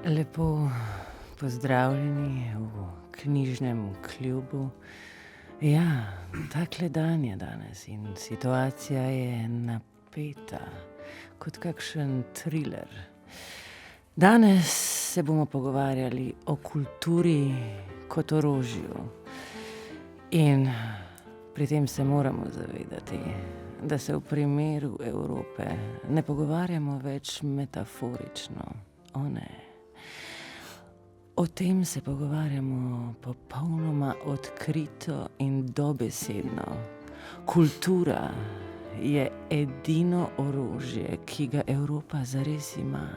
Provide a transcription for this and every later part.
Lepo pozdravljeni v knjižnem klubu. Ja, takle dan je danes in situacija je napeta, kot kakšen triler. Danes se bomo pogovarjali o kulturi kot orožju. In pri tem se moramo zavedati, da se v primeru Evrope ne pogovarjamo več metaforično. O ne. O tem se pogovarjamo popolnoma odkrito in dobesedno. Kultura je edino orožje, ki ga Evropa zares ima.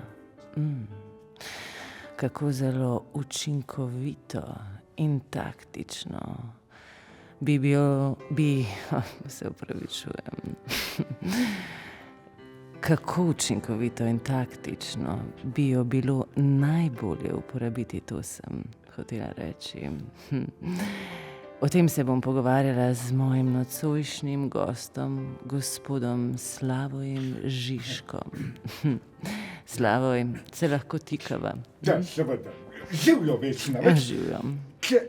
Kako zelo učinkovito in taktično se opravičujem. Kako učinkovito in taktično bi jo bilo najbolje uporabiti, to sem hotela reči. O tem se bom pogovarjala z mojim nocojšnjim gostom, gospodom Slavojem Žižkom. Slavoj, se lahko tikava? Da, seveda. Živjo, večna. Živjo.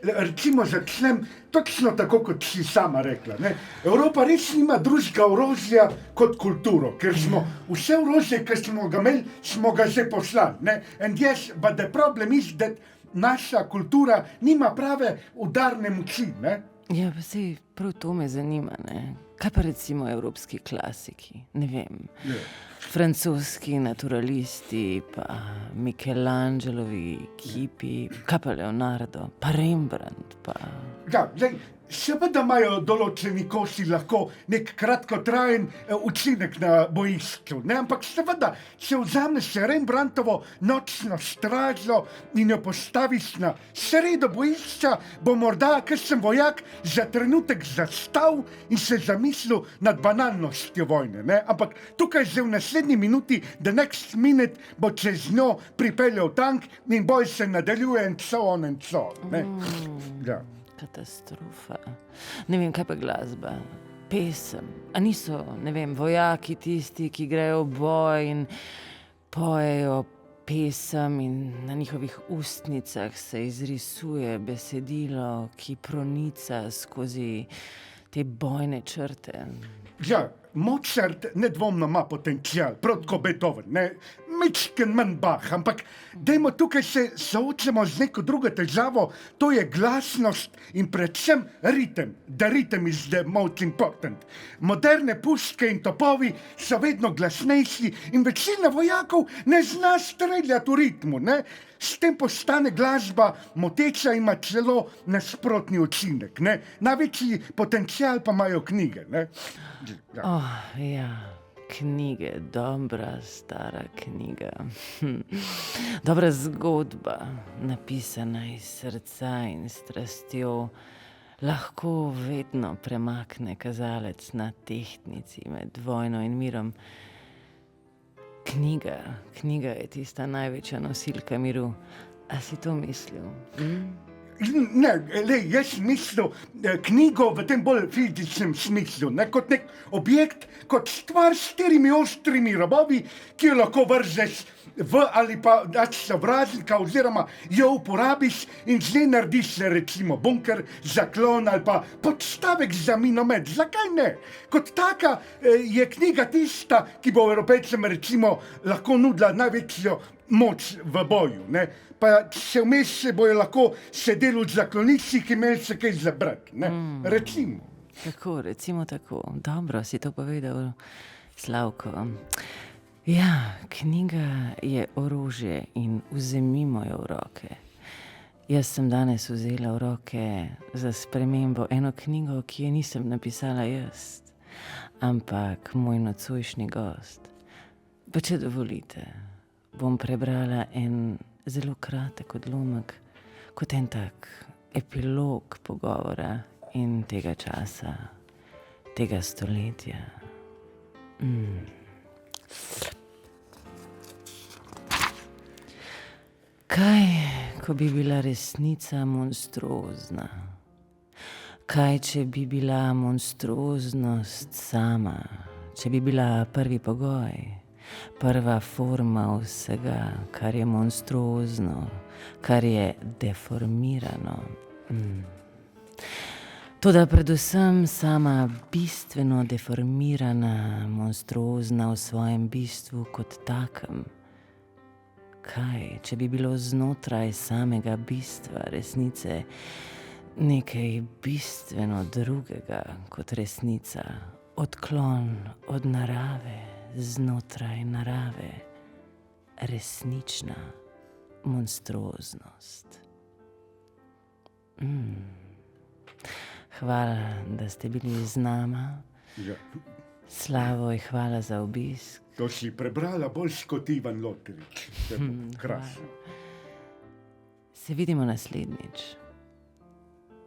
Recimo začnem točno tako, kot si sama rekla. Ne? Evropa res nima drugega orožja kot kulturo, ker smo vse orožje, ki smo ga imeli, smo ga že poslali. Ne? And yes, but the problem is that naša kultura nima prave udarne moči. Ne? Ja, pa sej, prav to me zanima, ne? Kaj pa recimo evropski klasiki? Ne vem. Francoski naturalisti, pa Michelangelovi kipi, kaj pa Leonardo, pa Rembrandt, pa... Ja, seveda imajo določeni kosi lahko nek kratkotrajen učinek na bojišču, ne? Ampak seveda, če vzameš Rembrandtovo Nočno stražo in jo postaviš na sredo bojišča, bo morda kakšen vojak za trenutek zastal in se zamislil nad banalnostjo vojne, ne? Ampak tukaj že v naslednji minuti, the next minute, bo čez njo pripeljal tank in boj se nadaljuje and so on and so on, ne? Ja. Katastrofa. Ne vem, kaj pa glasba, pesem. A niso, ne vem, vojaki tisti, ki grejo v boj in pojejo pesem in na njihovih ustnicah se izrisuje besedilo, ki pronica skozi te bojne črte. Ja, Mozart nedvomno ima potencial, prav tako Beethoven, ne? Mičken manj Bach, ampak dajmo tukaj se soočamo z neko drugo težavo, to je glasnost in predvsem ritem. The rhythm is the most important. Moderne puške in topovi so vedno glasnejši in večina vojakov ne zna streljati v ritmu, ne? S tem postane glasba moteča, ima celo nasprotni učinek, ne? Največji potencial pa imajo knjige, ne? Ja. Knjige, dobra stara knjiga. Dobra zgodba, napisana iz srca in strastjo, lahko vedno premakne kazalec na tehtnici med vojno in mirom. Knjiga je tista največja nosilka miru. A si to mislil? Ne, jaz mislil knjigo v tem bolj fizičnem smislu, ne, kot nek objekt, kot stvar s 4 ostrimi robovi, ki jo lahko vržeš v ali pa daš sovražnika oziroma jo uporabiš in z nje narediš recimo bunker, zaklon ali pa podstavek za minomet. Zakaj ne? Kot taka je knjiga tista, ki bo Evropejcem recimo lahko nudila največjo moč v boju, ne? Pa še vmes se bojo lahko sedeli v zakloniščih, imeli se kaj zabrati, ne? Recimo. Tako, recimo tako. Dobro si to povedal, Slavko. Ja, knjiga je orožje in vzemimo jo v roke. Jaz sem danes vzela v roke za spremembo eno knjigo, ki je nisem napisala jaz, ampak moj nocojšnji gost. Pa če dovolite, bom prebrala en zelo kratek odlomek, kot en tak epilog pogovora in tega časa, tega stoletja. Kaj, ko bi bila resnica monstruozna? Kaj, če bi bila monstruoznost sama? Če bi bila prvi pogoj? prva forma vsega, kar je monstruozno, kar je deformirano. Toda predvsem sama bistveno deformirana, monstruozna v svojem bistvu kot takem. Kaj, če bi bilo znotraj samega bistva resnice nekaj bistveno drugega kot resnica, odklon od narave, znotraj narave, resnična monstruoznost. Hvala, da ste bili z nama. Ja, Slavoj, hvala za obisk. to si prebrala bolj kot Ivan Lotrič. Krasno. Se vidimo naslednjič.